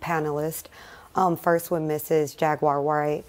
panelists. First with Mrs. Jaguar White.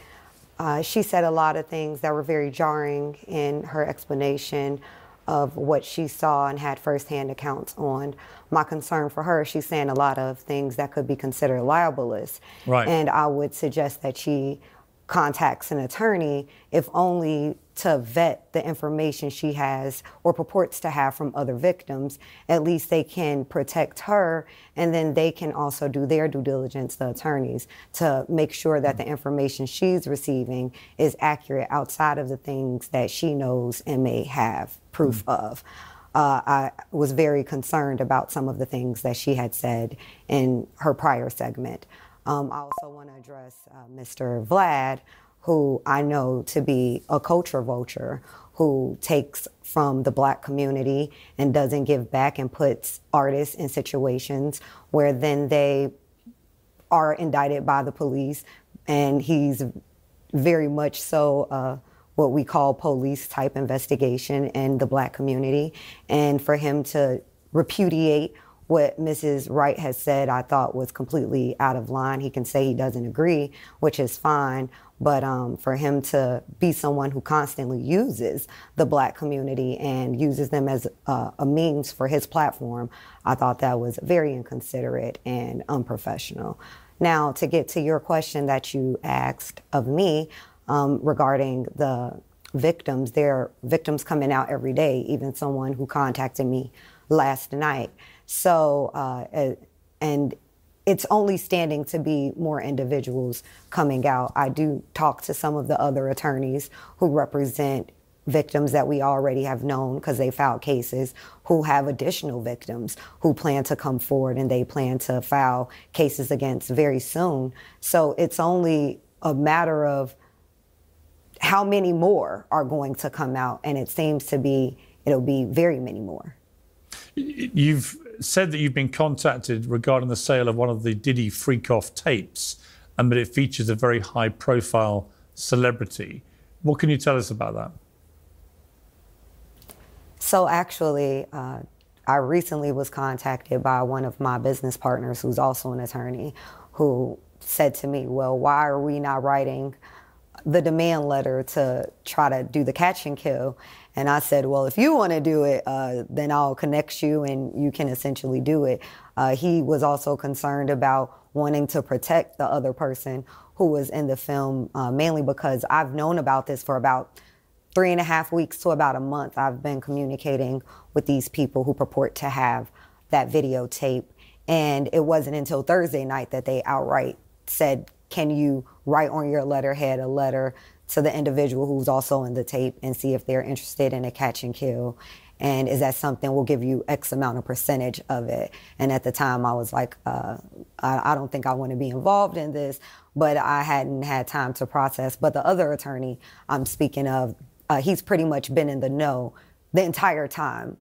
She said a lot of things that were very jarring in her explanation of what she saw and had firsthand accounts on. My concern for her, she's saying a lot of things that could be considered libelous. Right. And I would suggest that she contacts an attorney, if only to vet the information she has or purports to have from other victims. At least they can protect her, and then they can also do their due diligence, the attorneys, to make sure that the information she's receiving is accurate outside of the things that she knows and may have proof of. I was very concerned about some of the things that she had said in her prior segment. I also want to address Mr. Vlad, who I know to be a culture vulture, who takes from the Black community and doesn't give back and puts artists in situations where then they are indicted by the police. And he's very much so what we call police type investigation in the Black community. And for him to repudiate what Mrs. Wright has said, I thought was completely out of line. He can say he doesn't agree, which is fine. But for him to be someone who constantly uses the Black community and uses them as a means for his platform, I thought that was very inconsiderate and unprofessional. Now, to get to your question that you asked of me regarding the victims, there are victims coming out every day, even someone who contacted me last night. So, and it's only standing to be more individuals coming out. I do talk to some of the other attorneys who represent victims that we already have known because they filed cases, who have additional victims who plan to come forward and they plan to file cases against very soon. So it's only a matter of how many more are going to come out, and it seems to be, it'll be very many more. You've said that you've been contacted regarding the sale of one of the Diddy freak-off tapes, and that it features a very high-profile celebrity. What can you tell us about that? So actually, I recently was contacted by one of my business partners who's also an attorney, who said to me, well, why are we not writing the demand letter to try to do the catch and kill? And I said, well, if you want to do it, then I'll connect you and you can essentially do it. He was also concerned about wanting to protect the other person who was in the film, mainly because I've known about this for about 3.5 weeks to about a month. I've been communicating with these people who purport to have that videotape. And it wasn't until Thursday night that they outright said, can you write on your letterhead a letter to the individual who's also in the tape and see if they're interested in a catch and kill? And is that something, we'll give you X amount of percentage of it. And at the time I was like, I don't think I want to be involved in this, but I hadn't had time to process. But the other attorney I'm speaking of, he's pretty much been in the know the entire time